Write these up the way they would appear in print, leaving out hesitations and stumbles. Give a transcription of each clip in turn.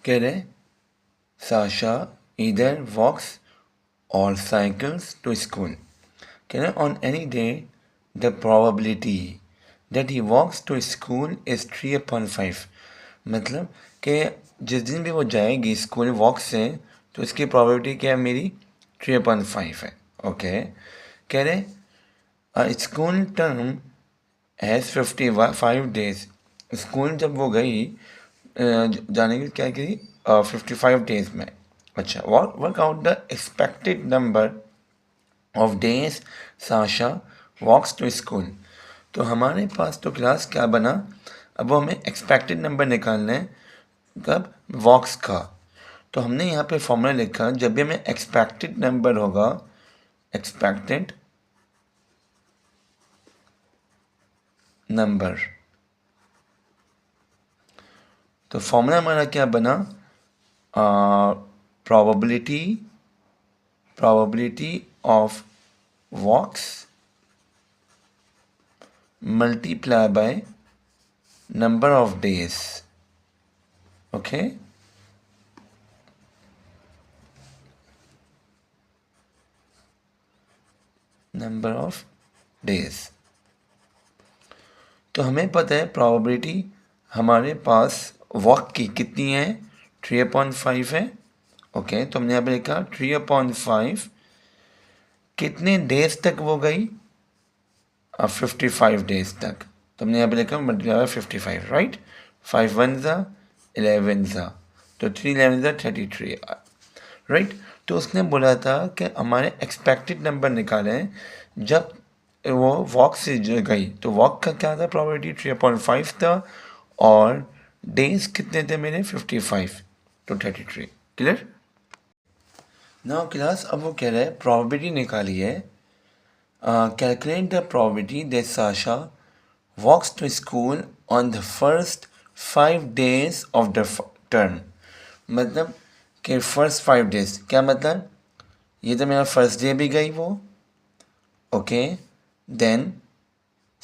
कह रहे Sasha either वॉक्स और साइकिल्स टू स्कूल। कह रहे on any day the probability that he walks to school is 3/5। मतलब कि जिस दिन भी वो जाएगी स्कूल वॉक से तो इसकी प्रोबेबिलिटी क्या है मेरी 3/5 है। ओके, कह रहे school term has 55 days. School जब वो गई जाने की क्या करी 55 डेज में। अच्छा, work out the expected number of days Sasha walks to school. तो हमारे पास तो क्लास क्या बना, अब वो हमें एक्सपेक्टेड नंबर निकालना है कब, वॉक्स का। तो हमने यहाँ पे फॉर्मूला लिखा, जब भी हमें एक्सपेक्टेड नंबर होगा, एक्सपेक्टेड नंबर, तो फॉर्मूला हमारा क्या बना, probability of walks multiply by number of days. Okay, number of days। तो हमें पता है probability हमारे पास वॉक की कितनी है, 3/5 है। ओके, तो हमने यहाँ पे लिखा 3/5 कितने डेज तक वो गई, 55 डेज तक। तो हमने यहाँ पे लिखा मल्टीप्लाई 55, राइट। 5 1 ज़ा 11 ज़ा, तो 3 11 ज़ा 33, राइट। तो उसने बोला था कि हमारे एक्सपेक्टेड नंबर निकालें जब वो वॉक से जो गई, तो वॉक का क्या था, प्रोबेबिलिटी 3/5 था और डेज कितने थे मेरे 55, तो 33। क्लियर। नाउ क्लास, अब वो कह रहा है प्रोबेबिलिटी निकाली है, calculate the probability that Sasha walks to school on the first 5 days of the term। मतलब कि फर्स्ट 5 डेज, क्या मतलब, ये तो मेरा फर्स्ट डे भी गई वो, ओके, देन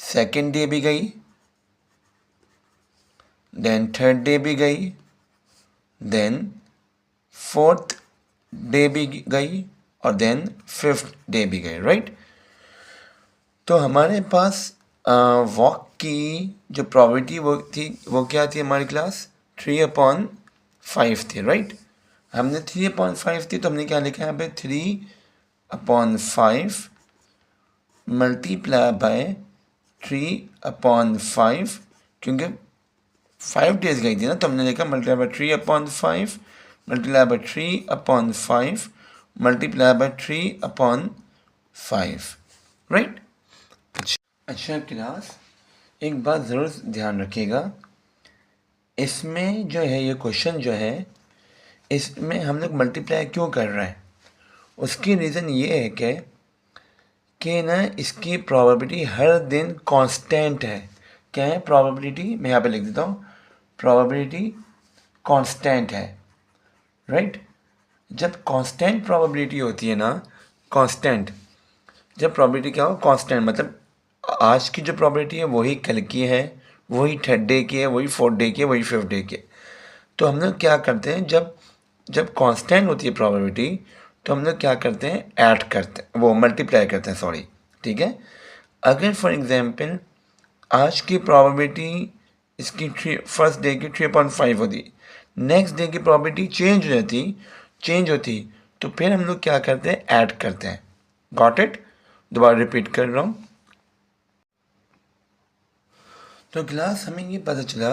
सेकेंड डे भी गई, देन थर्ड डे भी गई, देन फोर्थ डे भी गई और देन फिफ्थ डे भी गई, राइट। तो हमारे पास वॉक की जो प्रोबेबिलिटी वो थी, वो क्या थी हमारी क्लास, 3/5 थी, राइट। हमने 3/5 थी तो हमने क्या लिखा है यहाँ पे, 3/5 मल्टीप्लाई बाय 3/5, क्योंकि 5 डेज गई थी ना, तो हमने लिखा multiply by 3/5 multiply by 3/5 multiply by 3/5, right. अच्छा क्लास, एक बात ज़रूर ध्यान रखिएगा, इसमें जो है ये क्वेश्चन जो है, इसमें हम लोग मल्टीप्लाई क्यों कर रहे हैं, उसकी रीज़न ये है कि ना इसकी प्रोबेबिलिटी हर दिन कांस्टेंट है। क्या है प्रोबेबिलिटी, मैं यहाँ पे लिख देता हूँ, प्रोबेबिलिटी कांस्टेंट है, राइट। जब कांस्टेंट प्रोबेबिलिटी होती है ना, कांस्टेंट, जब प्रोबेबिलिटी क्या हो, कांस्टेंट, मतलब आज की जो प्रोबेबिलिटी है वही कल की है, वही थर्ड डे की है, वही फोर्थ डे की है, वही फिफ्थ डे की है। तो हम लोग क्या करते हैं, जब जब कांस्टेंट होती है प्रोबेबिलिटी, तो हम लोग क्या करते हैं, ऐड करते हैं, वो मल्टीप्लाई करते हैं, सॉरी, ठीक है। अगर फॉर एग्जांपल आज की प्रोबेबिलिटी इसकी फर्स्ट डे की 3/5 होती, नेक्स्ट डे की प्रोबेबिलिटी चेंज होती, तो फिर हम लोग क्या करते हैं, ऐड करते हैं। Got it. दोबारा रिपीट कर रहा हूँ। तो क्लास हमें ये पता चला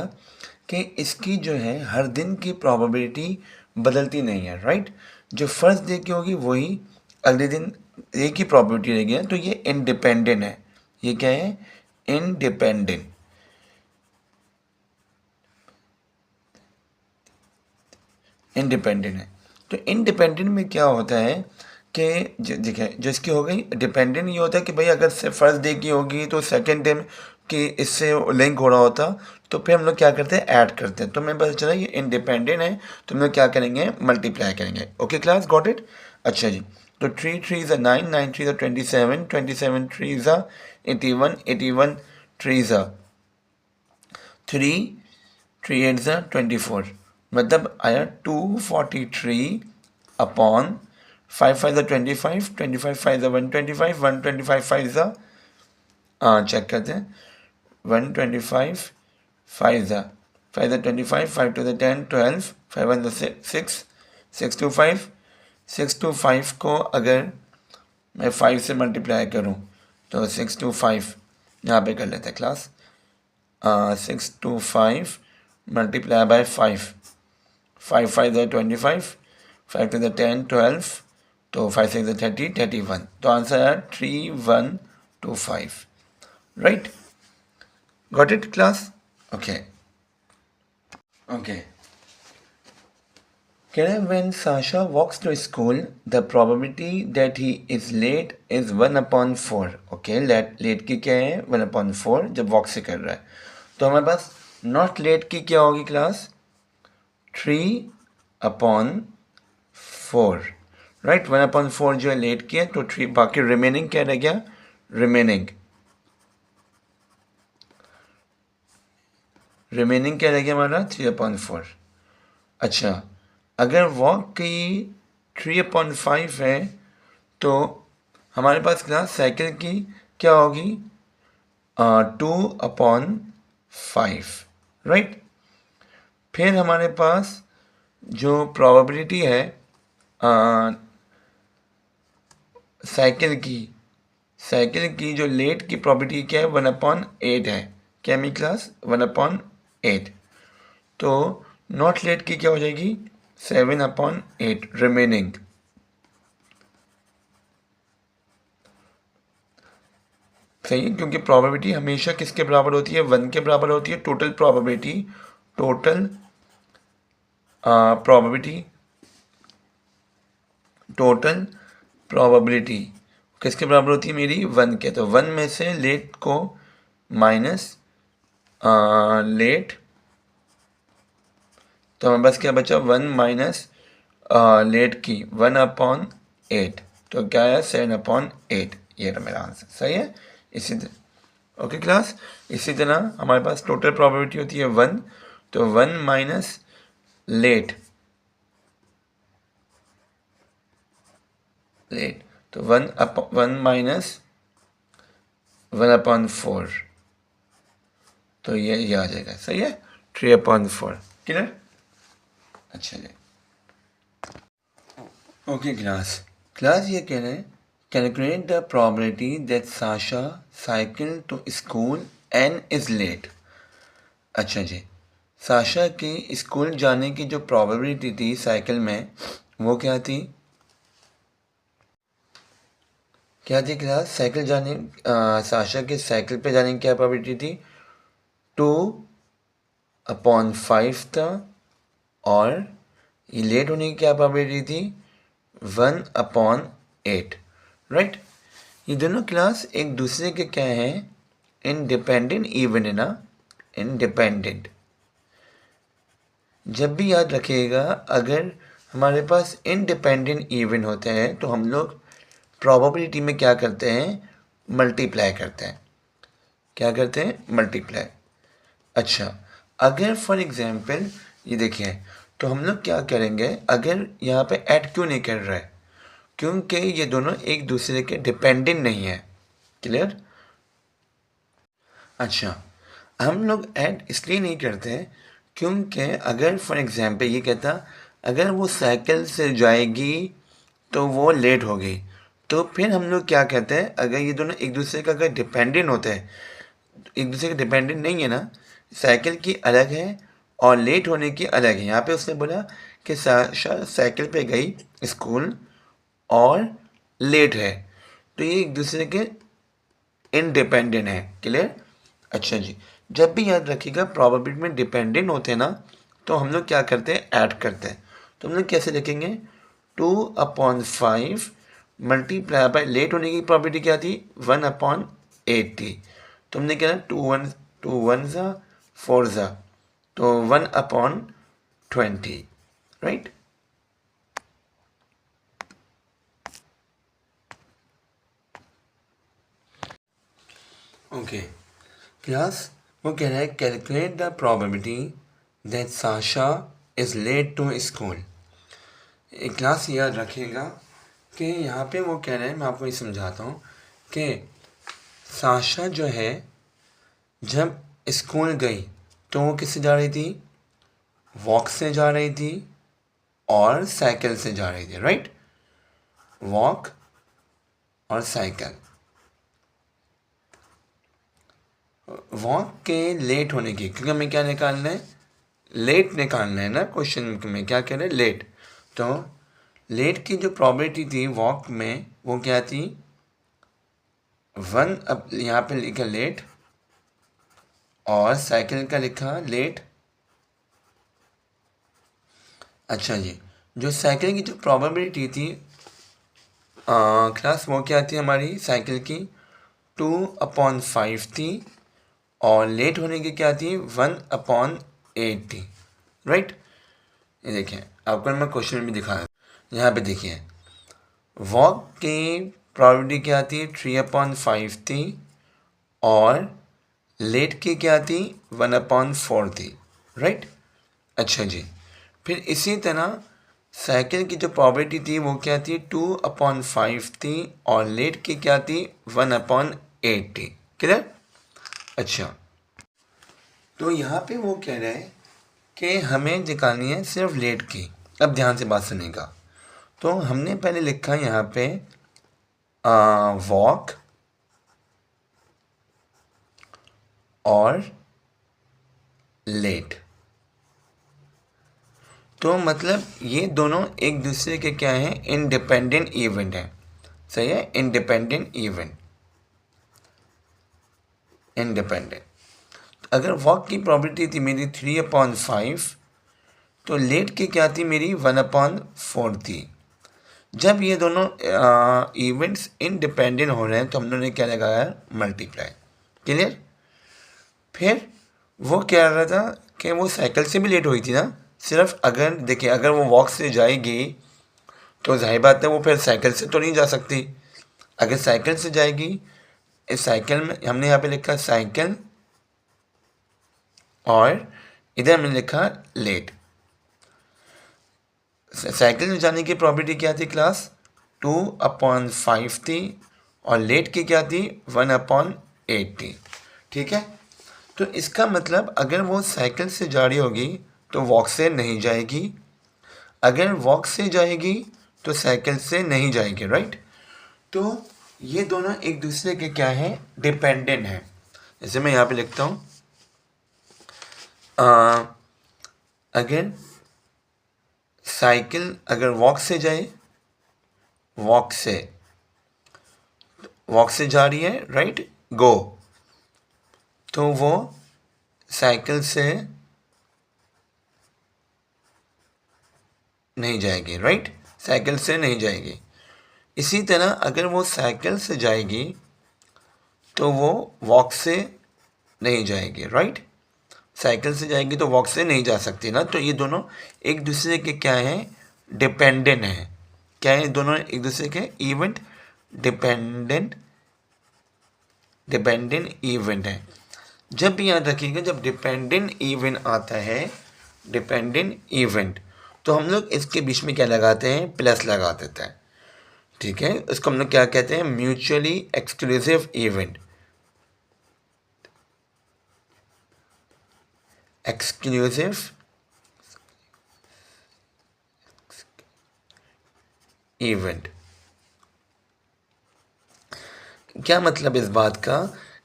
कि इसकी जो है हर दिन की प्रोबेबिलिटी बदलती नहीं है, राइट। जो फर्स्ट डे की होगी वही अगले दिन एक ही प्रोबेबिलिटी रहेगी ना, तो ये इंडिपेंडेंट है। ये क्या है, इंडिपेंडेंट। इंडिपेंडेंट है। तो इंडिपेंडेंट में क्या होता है कि देखिए, जो इसकी हो गई डिपेंडेंट, ये होता है कि भाई अगर फर्स्ट डे की होगी तो सेकेंड डे कि इससे लिंक हो रहा होता, तो फिर हम लोग क्या करते हैं, ऐड करते हैं। तो मैं पता चला ये इंडिपेंडेंट है, तो हम लोग क्या करेंगे, मल्टीप्लाई करेंगे। Okay class, got it. अच्छा जी, तो 3 3 ज़ा 9, 9 3 ज़ा 27, 27 3 ज़ा 81, 81 3 ज़ा 3, 3 8 ज़ा 24, मतलब आया 243 अपॉन 5 5 25, 25 5 125, 125 5 चेक करते हैं 125 5 5 25, 5 to the 10 12, 5 1 6, 6 to 5, 6 to 5 को अगर मैं 5 से मल्टीप्लाई करूं तो 6 to 5 यहाँ पे कर लेते हैं class 6 to 5 multiply by 5, 5 5 25, 5 to the 10 12, तो 5 6 30 31, तो आंसर है 3125, right? Got it class? Okay when Sasha walks to school, the probability that he is late is 1/4. Okay, late की क्या है? 1/4 जब walk से कर रहा है. तो हमारे पास not late की क्या होगी क्लास? 3/4. राइट, 1/4 जो है लेट की है, तो 3, बाकी रिमेनिंग क्या रह गया? रिमेनिंग क्या रह गया हमारा? 3/4. अच्छा, अगर वॉक की 3/5 है तो हमारे पास क्लास साइकिल की क्या होगी? 2/5, राइट? फिर हमारे पास जो प्रोबेबिलिटी है साइकिल की जो लेट की प्रोबेबिलिटी क्या है? 1/8 है. क्या मेरी क्लास? 1/8. तो नॉट लेट की क्या हो जाएगी? 7/8 रिमेनिंग. सही है, क्योंकि प्रोबेबिलिटी हमेशा किसके बराबर होती है? 1 के बराबर होती है. टोटल प्रोबेबिलिटी किसके बराबर होती है मेरी? 1 के. तो 1 में से लेट को माइनस लेट, तो हमारे पास क्या बचा? 1 माइनस लेट की 1/8, तो क्या है? 7/8. ये रहा मेरा आंसर. सही है. इसी तरह ओके क्लास, इसी तरह हमारे पास टोटल प्रोबेबिलिटी होती है 1, तो 1 माइनस लेट, तो 1 माइनस 1/4, तो ये आ जाएगा. सही है. 3/4. क्लियर? अच्छा जी. ओके क्लास ये कह रहे हैं calculate the probability that Sasha cycle to school and is late. अच्छा जी, साशा की स्कूल जाने की जो प्रोबेबिलिटी थी साइकिल में, वो क्या थी? क्लास? साइकिल जाने साशा के साइकिल पे जाने की क्या प्रोबेबिलिटी थी? 2/5 था. और ये लेट होने की क्या प्रोबेबिलिटी थी? 1/8, राइट? ये दोनों क्लास एक दूसरे के क्या हैं? इंडिपेंडेंट इवन है ना. इंडिपेंडेंट. जब भी याद रखिएगा, अगर हमारे पास इंडिपेंडेंट इवन होते हैं तो हम लोग प्रोबेबिलिटी में क्या करते हैं? मल्टीप्लाई करते हैं. क्या करते हैं? मल्टीप्लाई. अच्छा, अगर फॉर एग्जांपल ये देखिए, तो हम लोग क्या करेंगे? अगर यहाँ पे ऐड क्यों नहीं कर रहा है? क्योंकि ये दोनों एक दूसरे के डिपेंडेंट नहीं है. क्लियर? अच्छा, हम लोग ऐड इसलिए नहीं करते क्योंकि अगर फॉर एग्जांपल ये कहता अगर वो साइकिल से जाएगी तो वो लेट होगी, तो फिर हम लोग क्या कहते हैं? अगर ये दोनों एक दूसरे का अगर डिपेंडेंट होते हैं, एक दूसरे के डिपेंडेंट नहीं है ना, साइकिल की अलग है और लेट होने की अलग है. यहाँ पे उसने बोला कि साशा साइकिल पे गई स्कूल और लेट है, तो ये एक दूसरे के इंडिपेंडेंट है. क्लियर? अच्छा जी, जब भी याद रखिएगा प्रोबेबिलिटी में डिपेंडेंट होते हैं ना, तो हम लोग क्या करते हैं? ऐड करते हैं. तो हम लोग कैसे लिखेंगे? 2/5 मल्टीप्लाई बाय लेट होने की प्रोबेबिलिटी क्या थी? 1/8 थी. तो हमने क्या? 2 1 4 तो 1/20, राइट? ओके क्लास, वो कह रहा है calculate the probability that Sasha is late to school. एक क्लास याद रखिएगा कि यहाँ पे वो कह रहे हैं, मैं आपको ये समझाता हूँ कि साशा जो है जब स्कूल गई तो वो किससे जा रही थी? वॉक से जा रही थी और साइकिल से जा रही थी, राइट? वॉक और साइकिल। वॉक के लेट होने की, क्योंकि हमें क्या निकालना है? लेट निकालना है ना। क्वेश्चन में क्या कह रहे हैं? लेट। तो लेट की जो प्रॉबिलिटी थी वॉक में वो क्या थी? 1, अब यहाँ पे लिखा लेट और साइकिल का लिखा लेट। अच्छा जी, जो साइकिल की जो प्रोबेबिलिटी थी क्लास वो क्या थी हमारी साइकिल की? 2/5 थी और लेट होने की क्या थी? 1/8 थी, राइट? ये देखिए, आपको मैं क्वेश्चन भी दिखा रहा हूँ। यहाँ पे देखिए, वॉक की प्रोबेबिलिटी क्या थी? 3/5 थी और लेट की क्या थी? 1/4 थी, राइट? अच्छा जी, फिर इसी तरह साइकिल की जो प्रोबेबिलिटी थी वो क्या थी? 2/5 थी और लेट की क्या थी? 1/8 थी। क्लियर? अच्छा, तो यहाँ पे वो कह रहे हैं कि हमें निकालनी है सिर्फ लेट की। अब ध्यान से बात सुनेगा। तो हमने पहले लिखा है यहाँ पे वॉक और लेट। तो मतलब ये दोनों एक दूसरे के क्या हैं? इंडिपेंडेंट इवेंट हैं। सही है? Independent event, independent. अगर वॉक की प्रॉबिलिटी थी मेरी 3/5 तो लेट की क्या थी मेरी? 1/4 थी। जब ये दोनों इवेंट्स इंडिपेंडेंट हो रहे हैं तो हम लोगों ने क्या लगाया? मल्टीप्लाई। क्लियर? फिर वो कह रहा था कि वो साइकिल से भी लेट हुई थी ना। सिर्फ अगर देखिए, अगर वो वॉक से जाएगी तो जाहिर बात है वो फिर साइकिल से तो नहीं जा सकती। अगर साइकिल से जाएगी, इस साइकिल में हमने यहाँ पे लिखा साइकिल और इधर हमने लिखा लेट। साइकिल में जाने की प्रॉबिलिटी क्या थी क्लास? 2/5 थी और लेट की क्या थी? 1/8 थी। ठीक है, तो इसका मतलब अगर वो साइकिल से जा रही होगी तो वॉक से नहीं जाएगी, अगर वॉक से जाएगी तो साइकिल से नहीं जाएगी, राइट? तो ये दोनों एक दूसरे के क्या हैं? डिपेंडेंट हैं। जैसे मैं यहाँ पे लिखता हूँ अगर साइकिल अगर वॉक से जाए, वॉक से जा रही है, राइट? गो, तो वो साइकिल से नहीं जाएगी, राइट? साइकिल से नहीं जाएगी। इसी तरह अगर वो साइकिल से जाएगी तो वो वॉक से नहीं जाएगी, राइट? साइकिल से जाएगी तो वॉक से नहीं जा सकती ना। तो ये दोनों एक दूसरे के क्या हैं? डिपेंडेंट हैं। क्या है? दोनों एक दूसरे के इवेंट डिपेंडेंट इवेंट है। जब भी याद रखिएगा, जब डिपेंडेंट इवेंट आता है, डिपेंडेंट इवेंट, तो हम लोग इसके बीच में क्या लगाते हैं? प्लस लगा देते हैं। ठीक है, इसको हम लोग क्या कहते हैं? Mutually exclusive event. Exclusive event. क्या मतलब इस बात का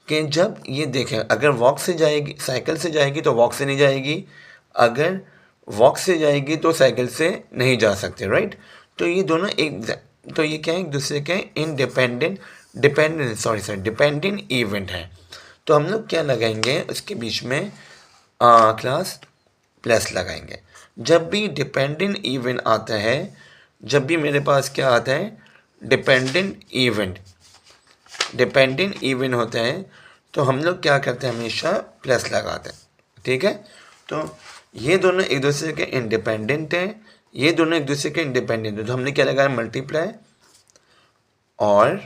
कि जब ये देखें, अगर वॉक से जाएगी, साइकिल से जाएगी तो वॉक से नहीं जाएगी, अगर वॉक से जाएगी तो साइकिल से नहीं जा सकते, राइट? तो ये दोनों तो ये क्या है? एक दूसरे के डिपेंडेंट इवेंट है। तो हम लोग क्या लगाएंगे उसके बीच में? क्लास प्लस लगाएंगे। जब भी डिपेंडेंट इवेंट आता है, जब भी मेरे पास क्या आता है? डिपेंडेंट इवेंट होता है तो हम लोग क्या करते हैं? हमेशा प्लस लगाते हैं। ठीक है, तो ये दोनों एक दूसरे के इंडिपेंडेंट हैं, ये दोनों एक दूसरे के इंडिपेंडेंट हैं, तो हमने क्या लगाया? मल्टीप्लाई और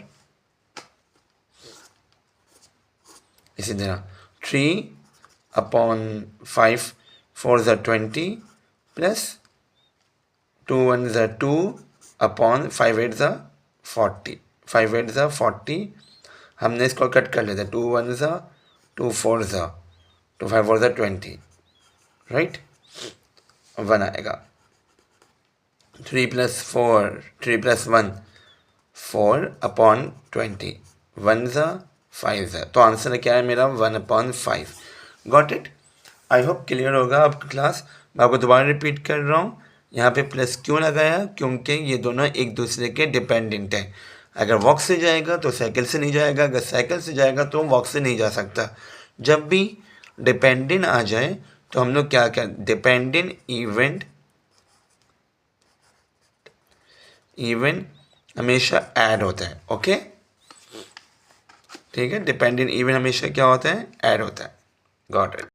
इसी तरह 3/5 4 ज़ा 20 प्लस 2 1 ज़ा 2 अपॉन 5 8 ज़ा 40, 5 8 ज़ा 40, हमने इसको कट कर लेते 2 1 ज़ा 2 4 ज़ा 2 5 4 ज़ा 20, राइट, 1 आएगा। 3 प्लस 4 3 प्लस 1 4 अपॉन 20, 1 ज़ा 5 ज़ा, तो आंसर क्या है मेरा 1/5। Got it. I hope clear होगा आपका क्लास। मैं आपको दोबारा रिपीट कर रहा हूँ, यहाँ पे प्लस क्यों लगाया, क्योंकि ये दोनों एक दूसरे के डिपेंडेंट हैं। अगर वॉक से जाएगा तो साइकिल से नहीं जाएगा, अगर साइकिल से जाएगा तो वॉक से नहीं जा सकता। जब भी डिपेंडेंट आ जाए तो हम लोग क्या डिपेंडेंट इवेंट हमेशा ऐड होता है। ओके, ठीक है, डिपेंडेंट इवेंट हमेशा क्या होता है, ऐड होता है। Got it.